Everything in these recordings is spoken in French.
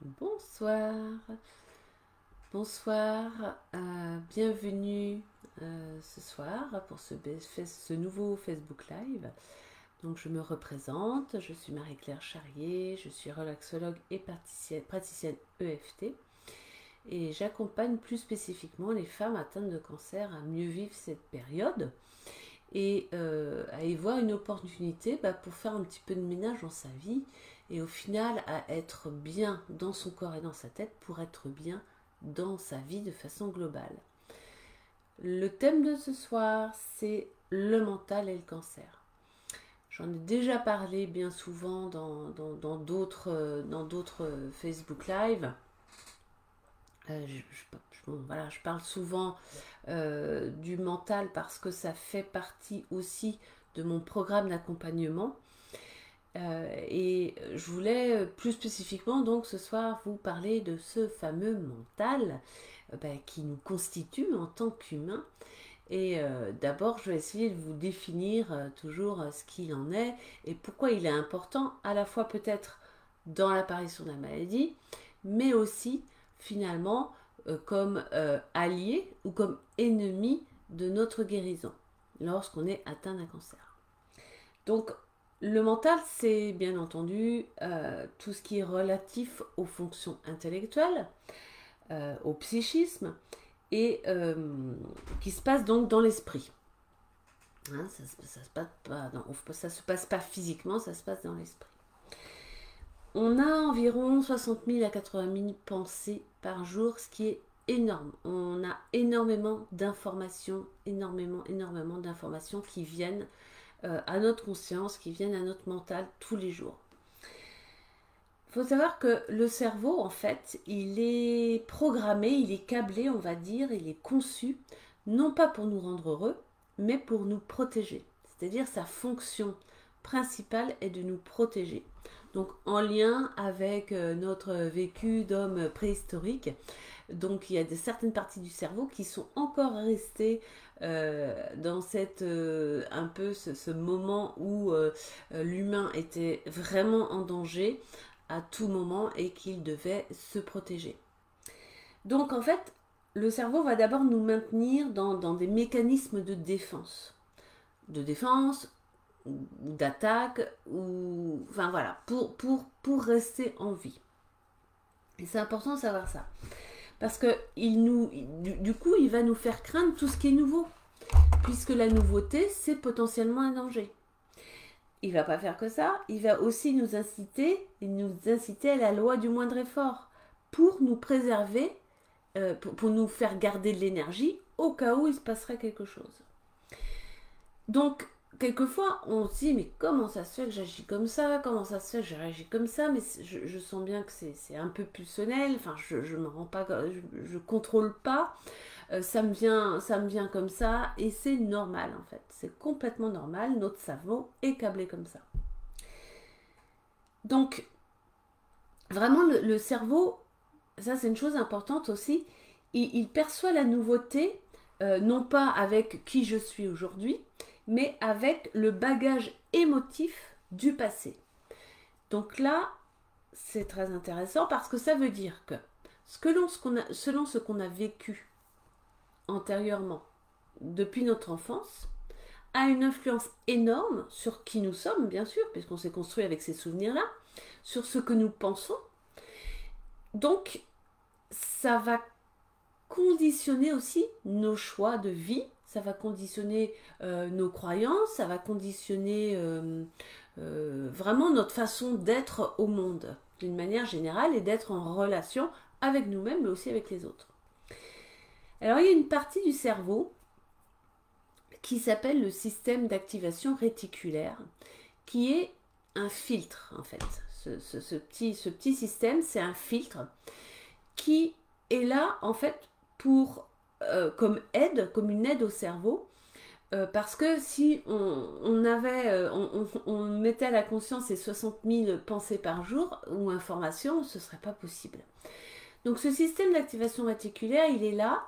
Bonsoir, bonsoir, bienvenue ce soir pour ce nouveau Facebook Live. Donc je me représente, je suis Marie-Claire Charrier, je suis relaxologue et praticienne EFT et j'accompagne plus spécifiquement les femmes atteintes de cancer à mieux vivre cette période et à y voir une opportunité pour faire un petit peu de ménage dans sa vie et au final à être bien dans son corps et dans sa tête pour être bien dans sa vie de façon globale. Le thème de ce soir, c'est le mental et le cancer. J'en ai déjà parlé bien souvent dans d'autres Facebook Live. Je parle souvent du mental parce que ça fait partie aussi de mon programme d'accompagnement. Et je voulais plus spécifiquement donc ce soir vous parler de ce fameux mental qui nous constitue en tant qu'humains. Et d'abord, je vais essayer de vous définir toujours ce qu'il en est et pourquoi il est important, à la fois peut-être dans l'apparition de la maladie, mais aussi finalement comme allié ou comme ennemi de notre guérison lorsqu'on est atteint d'un cancer. Donc, le mental, c'est bien entendu tout ce qui est relatif aux fonctions intellectuelles, au psychisme, et qui se passe donc dans l'esprit. Hein, ça se passe pas physiquement, ça se passe dans l'esprit. On a environ 60 000 à 80 000 pensées par jour, ce qui est énorme. On a énormément d'informations, énormément d'informations qui viennent à notre conscience, qui viennent à notre mental tous les jours. Il faut savoir que le cerveau, en fait, il est programmé, il est câblé, on va dire, il est conçu, non pas pour nous rendre heureux, mais pour nous protéger. C'est-à-dire sa fonction principale est de nous protéger. Donc en lien avec notre vécu d'homme préhistorique, donc il y a certaines parties du cerveau qui sont encore restées dans un peu ce moment où l'humain était vraiment en danger à tout moment et qu'il devait se protéger. Donc en fait, le cerveau va d'abord nous maintenir dans des mécanismes de défense. Ou d'attaque, enfin voilà, pour rester en vie. Et c'est important de savoir ça. Parce que du coup, il va nous faire craindre tout ce qui est nouveau. Puisque la nouveauté, c'est potentiellement un danger. Il va pas faire que ça, il va aussi nous inciter à la loi du moindre effort. Pour nous préserver, pour nous faire garder de l'énergie au cas où il se passerait quelque chose. Donc, quelquefois, on se dit, mais comment ça se fait que j'agis comme ça? Comment ça se fait que je réagis comme ça? Mais je sens bien que c'est un peu pulsionnel. Enfin, je me rends pas, je contrôle pas. Ça me vient comme ça et c'est normal en fait. C'est complètement normal. Notre cerveau est câblé comme ça. Donc, vraiment, le cerveau, ça c'est une chose importante aussi. Il perçoit la nouveauté, non pas avec qui je suis aujourd'hui, mais avec le bagage émotif du passé. Donc là, c'est très intéressant parce que ça veut dire que selon ce qu'on a vécu antérieurement, depuis notre enfance, a une influence énorme sur qui nous sommes, bien sûr, puisqu'on s'est construit avec ces souvenirs-là, sur ce que nous pensons. Donc, ça va conditionner aussi nos choix de vie, ça va conditionner nos croyances, ça va conditionner vraiment notre façon d'être au monde, d'une manière générale, et d'être en relation avec nous-mêmes, mais aussi avec les autres. Alors, il y a une partie du cerveau qui s'appelle le système d'activation réticulaire, qui est un filtre, en fait. Ce petit système, c'est un filtre qui est là, en fait, comme une aide au cerveau, parce que si on mettait à la conscience ces 60 000 pensées par jour ou informations, ce ne serait pas possible. Donc ce système d'activation réticulaire, il est là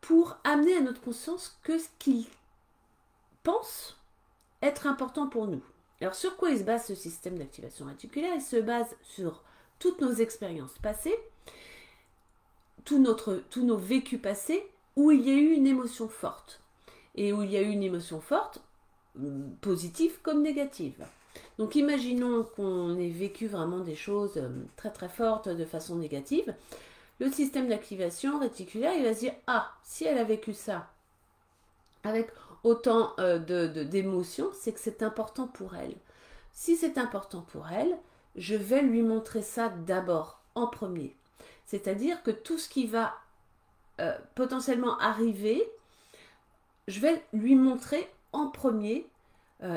pour amener à notre conscience que ce qu'il pense être important pour nous. Alors sur quoi il se base ce système d'activation réticulaire? Il se base sur toutes nos expériences passées, tous nos vécus passés, où il y a eu une émotion forte. Et où il y a eu une émotion forte, positive comme négative. Donc imaginons qu'on ait vécu vraiment des choses très très fortes de façon négative. Le système d'activation réticulaire, il va se dire, ah, si elle a vécu ça avec autant d'émotions, c'est que c'est important pour elle. Si c'est important pour elle, je vais lui montrer ça d'abord, en premier. C'est-à-dire que tout ce qui va potentiellement arriver, je vais lui montrer en premier.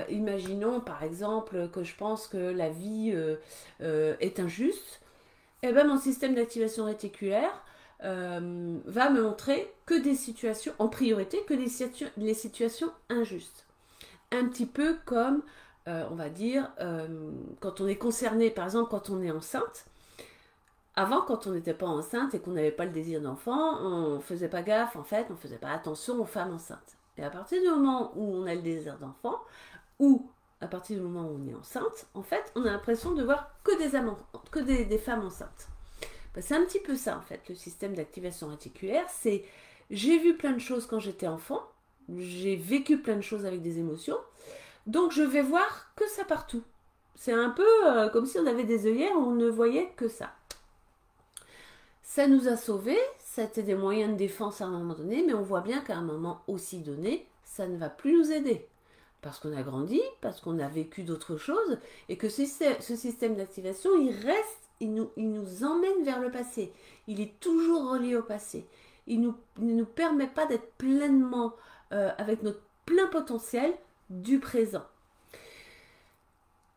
Imaginons par exemple que je pense que la vie est injuste. Eh ben, mon système d'activation réticulaire va me montrer que des situations, en priorité, que les situations injustes. Un petit peu comme, on va dire, quand on est concerné, par exemple, quand on est enceinte. Avant, quand on n'était pas enceinte et qu'on n'avait pas le désir d'enfant, on ne faisait pas gaffe, en fait, on ne faisait pas attention aux femmes enceintes. Et à partir du moment où on a le désir d'enfant, ou à partir du moment où on est enceinte, en fait, on a l'impression de voir que des femmes enceintes. Ben, c'est un petit peu ça, en fait, le système d'activation réticulaire. C'est, j'ai vu plein de choses quand j'étais enfant, j'ai vécu plein de choses avec des émotions, donc je vais voir que ça partout. C'est un peu comme si on avait des œillères où on ne voyait que ça. Ça nous a sauvés, c'était des moyens de défense à un moment donné, mais on voit bien qu'à un moment aussi donné, ça ne va plus nous aider. Parce qu'on a grandi, parce qu'on a vécu d'autres choses, et que ce système d'activation, il nous emmène vers le passé. Il est toujours relié au passé. Il ne nous permet pas d'être pleinement avec notre plein potentiel du présent.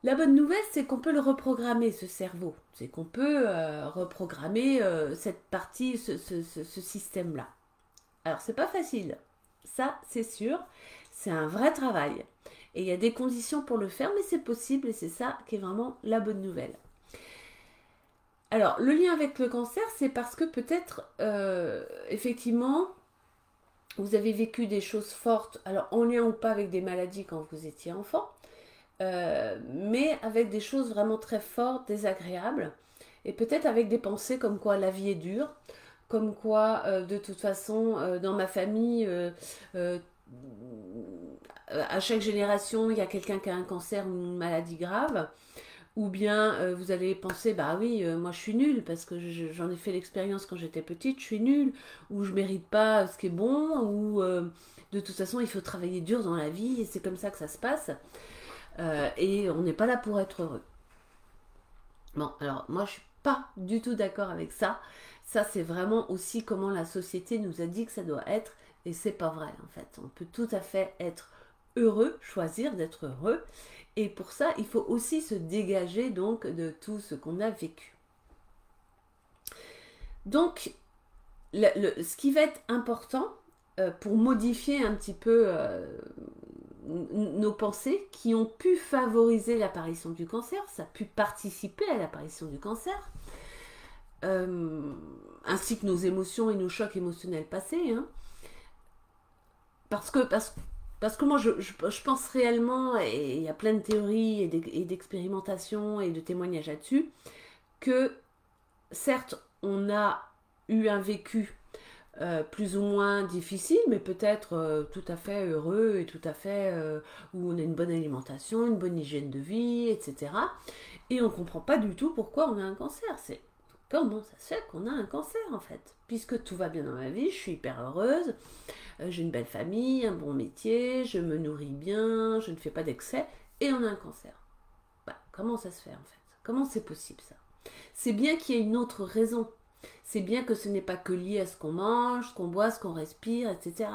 La bonne nouvelle, c'est qu'on peut le reprogrammer, ce cerveau. C'est qu'on peut reprogrammer cette partie, ce système-là. Alors, c'est pas facile. Ça, c'est sûr. C'est un vrai travail. Et il y a des conditions pour le faire, mais c'est possible et c'est ça qui est vraiment la bonne nouvelle. Alors, le lien avec le cancer, c'est parce que peut-être, effectivement, vous avez vécu des choses fortes, alors en lien ou pas avec des maladies quand vous étiez enfant, mais avec des choses vraiment très fortes, désagréables, et peut-être avec des pensées comme quoi la vie est dure, comme quoi de toute façon dans ma famille, à chaque génération il y a quelqu'un qui a un cancer ou une maladie grave, ou bien vous allez penser bah oui moi je suis nulle parce que j'en ai fait l'expérience quand j'étais petite, je suis nulle, ou je mérite pas ce qui est bon, ou de toute façon il faut travailler dur dans la vie et c'est comme ça que ça se passe. Et on n'est pas là pour être heureux. Bon, alors moi je suis pas du tout d'accord avec ça. Ça c'est vraiment aussi comment la société nous a dit que ça doit être, et c'est pas vrai en fait. On peut tout à fait être heureux, choisir d'être heureux, et pour ça il faut aussi se dégager donc de tout ce qu'on a vécu. Donc ce qui va être important pour modifier un petit peu nos pensées qui ont pu favoriser l'apparition du cancer, ça a pu participer à l'apparition du cancer, ainsi que nos émotions et nos chocs émotionnels passés. Hein. Parce que moi, je pense réellement, et il y a plein de théories et d'expérimentations et de témoignages là-dessus, que certes, on a eu un vécu plus ou moins difficile, mais peut-être tout à fait heureux et tout à fait où on a une bonne alimentation, une bonne hygiène de vie, etc. Et on ne comprend pas du tout pourquoi on a un cancer. C'est comment ça se fait qu'on a un cancer en fait. Puisque tout va bien dans ma vie, je suis hyper heureuse, j'ai une belle famille, un bon métier, je me nourris bien, je ne fais pas d'excès, et on a un cancer. Bah, comment ça se fait en fait? Comment c'est possible ça? C'est bien qu'il y ait une autre raison. C'est bien que ce n'est pas que lié à ce qu'on mange, ce qu'on boit, ce qu'on respire, etc.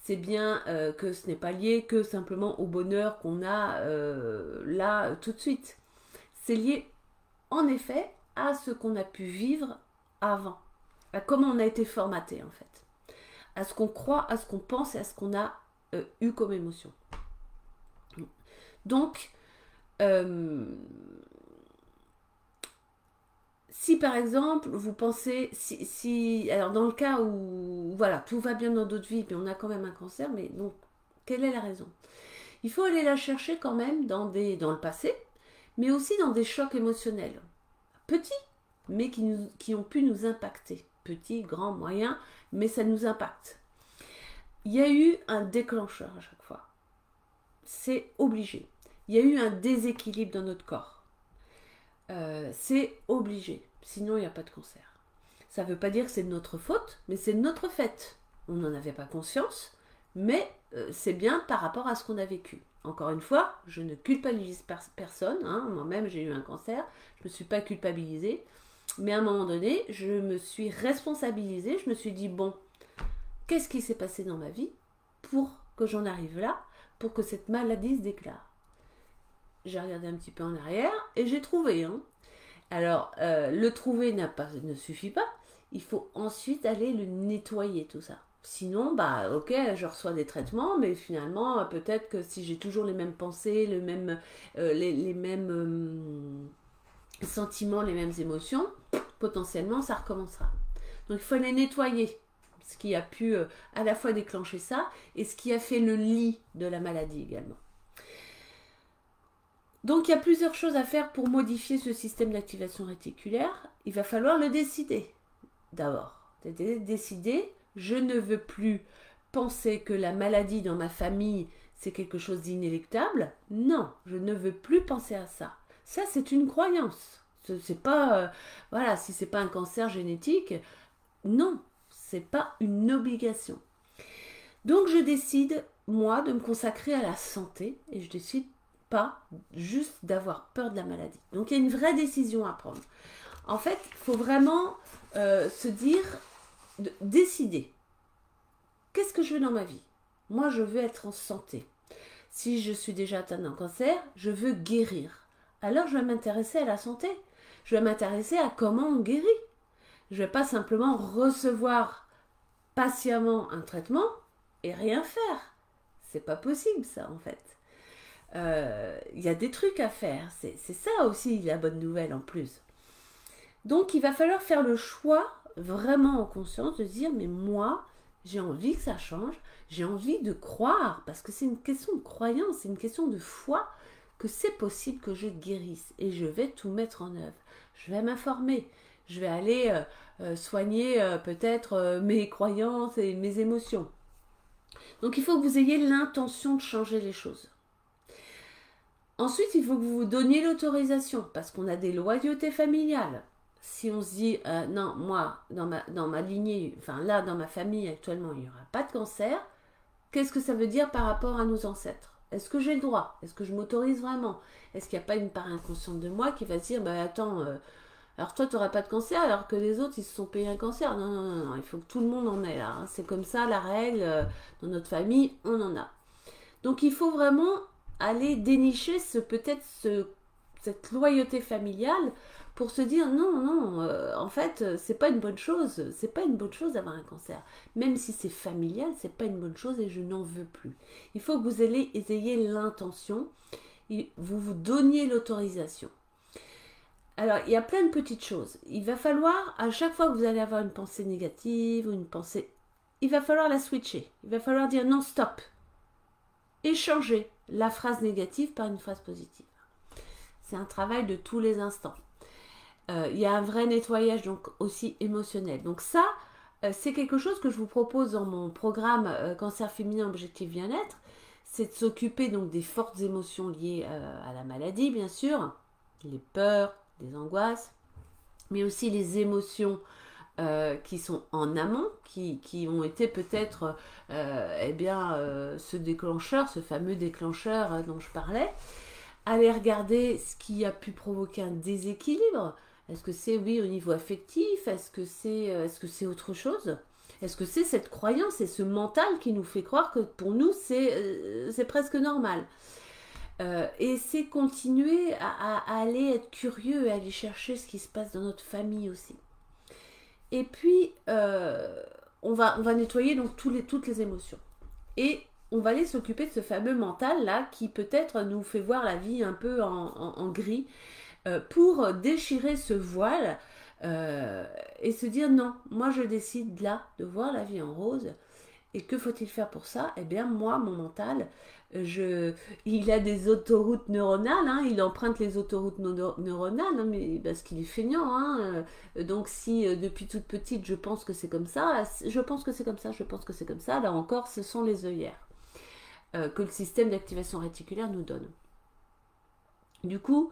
C'est bien que ce n'est pas lié que simplement au bonheur qu'on a là tout de suite. C'est lié en effet à ce qu'on a pu vivre avant, à comment on a été formaté en fait, à ce qu'on croit, à ce qu'on pense et à ce qu'on a eu comme émotion. Donc, si par exemple vous pensez, alors dans le cas où voilà tout va bien dans d'autres vies, mais on a quand même un cancer, mais donc quelle est la raison? Il faut aller la chercher quand même dans le passé, mais aussi dans des chocs émotionnels, petits mais qui ont pu nous impacter. Petits, grands, moyens, mais ça nous impacte. Il y a eu un déclencheur à chaque fois. C'est obligé. Il y a eu un déséquilibre dans notre corps. C'est obligé. Sinon, il n'y a pas de cancer. Ça ne veut pas dire que c'est de notre faute, mais c'est de notre fait. On n'en avait pas conscience, mais c'est bien par rapport à ce qu'on a vécu. Encore une fois, je ne culpabilise personne. Hein. Moi-même, j'ai eu un cancer. Je ne me suis pas culpabilisée. Mais à un moment donné, je me suis responsabilisée. Je me suis dit, bon, qu'est-ce qui s'est passé dans ma vie pour que j'en arrive là, pour que cette maladie se déclare? J'ai regardé un petit peu en arrière et j'ai trouvé. Hein. Alors, le trouver ne suffit pas. Il faut ensuite aller le nettoyer, tout ça. Sinon, bah ok, je reçois des traitements, mais finalement, peut-être que si j'ai toujours les mêmes pensées, les mêmes sentiments, les mêmes émotions, potentiellement, ça recommencera. Donc, il faut les nettoyer. Ce qui a pu à la fois déclencher ça et ce qui a fait le lit de la maladie également. Donc, il y a plusieurs choses à faire pour modifier ce système d'activation réticulaire. Il va falloir le décider. D'abord, décider, je ne veux plus penser que la maladie dans ma famille, c'est quelque chose d'inéluctable. Non, je ne veux plus penser à ça. Ça, c'est une croyance. C'est pas, voilà, si c'est pas un cancer génétique, non, c'est pas une obligation. Donc, je décide, moi, de me consacrer à la santé et je décide pas juste d'avoir peur de la maladie. Donc, il y a une vraie décision à prendre. En fait, il faut vraiment se dire, décider. Qu'est-ce que je veux dans ma vie? Moi, je veux être en santé. Si je suis déjà atteinte d'un cancer, je veux guérir. Alors, je vais m'intéresser à la santé. Je vais m'intéresser à comment on guérit. Je ne vais pas simplement recevoir patiemment un traitement et rien faire. C'est pas possible, ça, en fait. Y a des trucs à faire. C'est ça aussi, la bonne nouvelle, en plus. Donc, il va falloir faire le choix, vraiment en conscience, de dire, mais moi, j'ai envie que ça change, j'ai envie de croire, parce que c'est une question de croyance, c'est une question de foi, que c'est possible que je guérisse, et je vais tout mettre en œuvre. Je vais m'informer, je vais aller soigner peut-être mes croyances et mes émotions. Donc, il faut que vous ayez l'intention de changer les choses. Ensuite, il faut que vous vous donniez l'autorisation, parce qu'on a des loyautés familiales. Si on se dit, non, moi, dans ma lignée, enfin là, dans ma famille actuellement, il n'y aura pas de cancer, qu'est-ce que ça veut dire par rapport à nos ancêtres? Est-ce que j'ai le droit? Est-ce que je m'autorise vraiment? Est-ce qu'il n'y a pas une part inconsciente de moi qui va se dire, bah attends, alors toi, tu n'auras pas de cancer, alors que les autres, ils se sont payés un cancer? Non, non, non, non, il faut que tout le monde en ait là. Hein. C'est comme ça, la règle, dans notre famille, on en a. Donc, il faut vraiment aller dénicher cette loyauté familiale pour se dire non, non, en fait, c'est pas une bonne chose. C'est pas une bonne chose d'avoir un cancer. Même si c'est familial, c'est pas une bonne chose et je n'en veux plus. Il faut que vous ayez l'intention, vous vous donniez l'autorisation. Alors, il y a plein de petites choses. Il va falloir, à chaque fois que vous allez avoir une pensée négative ou une pensée, il va falloir la switcher. Il va falloir dire non, stop. Et changer la phrase négative par une phrase positive. C'est un travail de tous les instants. Il y a un vrai nettoyage donc aussi émotionnel. Donc ça, c'est quelque chose que je vous propose dans mon programme Cancer féminin objectif bien-être. C'est de s'occuper donc des fortes émotions liées à la maladie, bien sûr, les peurs, les angoisses, mais aussi les émotions qui sont en amont, qui ont été peut-être ce déclencheur, ce fameux déclencheur dont je parlais. Aller regarder ce qui a pu provoquer un déséquilibre. Est-ce que c'est, oui, au niveau affectif? Est-ce que c'est autre chose? Est-ce que c'est cette croyance et ce mental qui nous fait croire que pour nous, c'est presque normal? Et c'est continuer à aller être curieux et aller chercher ce qui se passe dans notre famille aussi. Et puis, on va nettoyer donc toutes les émotions. Et on va aller s'occuper de ce fameux mental-là qui peut-être nous fait voir la vie un peu en gris pour déchirer ce voile et se dire non, moi je décide là de voir la vie en rose Et que faut-il faire pour ça? Eh bien, moi, mon mental, il a des autoroutes neuronales, hein, il emprunte les autoroutes neuronales, hein, mais parce qu'il est feignant. Hein, donc, si depuis toute petite, je pense que c'est comme ça, je pense que c'est comme ça, je pense que c'est comme ça, là encore, ce sont les œillères que le système d'activation réticulaire nous donne. Du coup,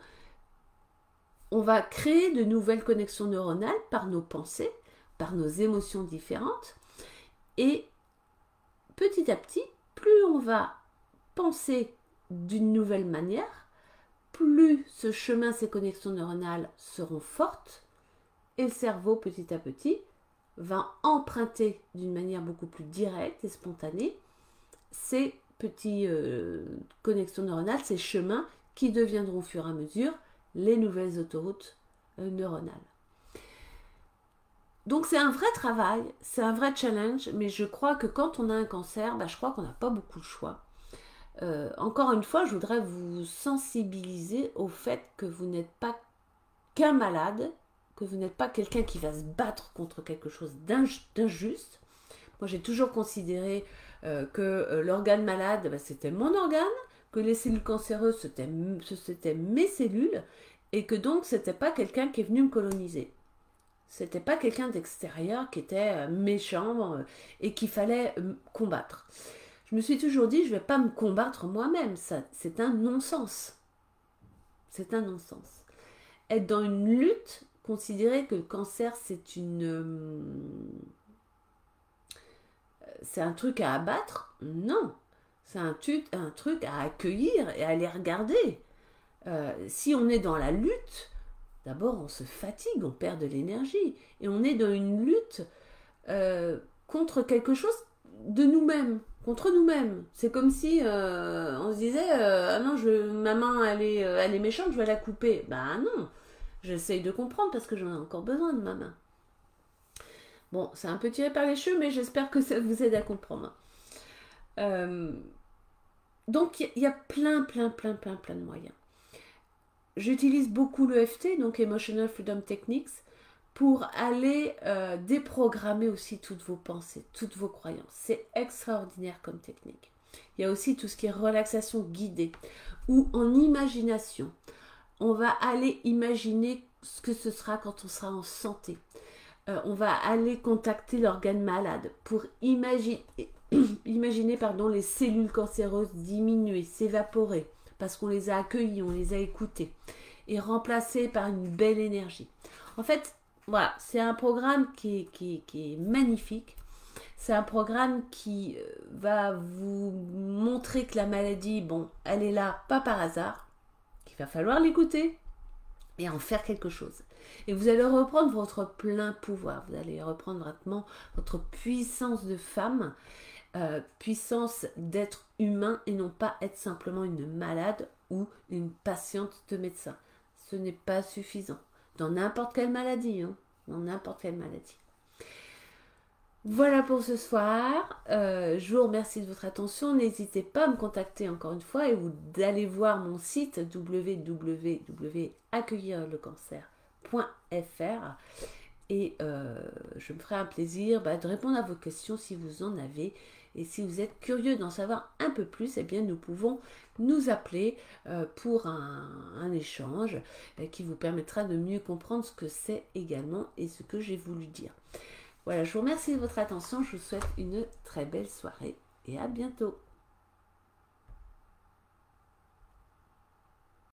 on va créer de nouvelles connexions neuronales par nos pensées, par nos émotions différentes, et petit à petit, plus on va penser d'une nouvelle manière, plus ce chemin, ces connexions neuronales seront fortes, et le cerveau, petit à petit, va emprunter d'une manière beaucoup plus directe et spontanée ces petites connexions neuronales, ces chemins qui deviendront au fur et à mesure les nouvelles autoroutes neuronales. Donc c'est un vrai travail, c'est un vrai challenge, mais je crois que quand on a un cancer, je crois qu'on n'a pas beaucoup de choix. Encore une fois, je voudrais vous sensibiliser au fait que vous n'êtes pas qu'un malade, que vous n'êtes pas quelqu'un qui va se battre contre quelque chose d'injuste. Moi, j'ai toujours considéré que l'organe malade, c'était mon organe, que les cellules cancéreuses, c'était mes cellules, et que donc, c'était pas quelqu'un qui est venu me coloniser. C'était pas quelqu'un d'extérieur qui était méchant et qu'il fallait combattre. Je me suis toujours dit, je vais pas me combattre moi-même. C'est un non-sens. C'est un non-sens. Être dans une lutte, considérer que le cancer, c'est un truc à abattre, non. C'est un truc à accueillir et à aller regarder. Si on est dans la lutte, d'abord, on se fatigue, on perd de l'énergie. Et on est dans une lutte contre quelque chose de nous-mêmes, contre nous-mêmes. C'est comme si on se disait ah non, ma main, elle est méchante, je vais la couper. Non, j'essaye de comprendre parce que j'en ai encore besoin de ma main. Bon, c'est un peu tiré par les cheveux, mais j'espère que ça vous aide à comprendre. Donc, il y a plein de moyens. J'utilise beaucoup l'EFT, donc Emotional Freedom Techniques, pour aller déprogrammer aussi toutes vos pensées, toutes vos croyances. C'est extraordinaire comme technique. Il y a aussi tout ce qui est relaxation guidée ou en imagination. On va aller imaginer ce que ce sera quand on sera en santé. On va aller contacter l'organe malade pour imaginer les cellules cancéreuses diminuer, s'évaporer, parce qu'on les a accueillies, on les a écoutées, et remplacées par une belle énergie. En fait, voilà, c'est un programme qui est magnifique. C'est un programme qui va vous montrer que la maladie, elle est là, pas par hasard, qu'il va falloir l'écouter et en faire quelque chose. Et vous allez reprendre votre plein pouvoir, vous allez reprendre vraiment votre puissance de femme, puissance d'être humain et non pas être simplement une malade ou une patiente de médecin. Ce n'est pas suffisant. Dans n'importe quelle maladie, dans n'importe quelle maladie. Voilà pour ce soir. Je vous remercie de votre attention. N'hésitez pas à me contacter encore une fois et d'aller voir mon site www.accueillirlecancer.fr et je me ferai un plaisir de répondre à vos questions si vous en avez. Et si vous êtes curieux d'en savoir un peu plus, eh bien nous pouvons nous appeler pour un échange qui vous permettra de mieux comprendre ce que c'est également et ce que j'ai voulu dire. Voilà, je vous remercie de votre attention, je vous souhaite une très belle soirée et à bientôt.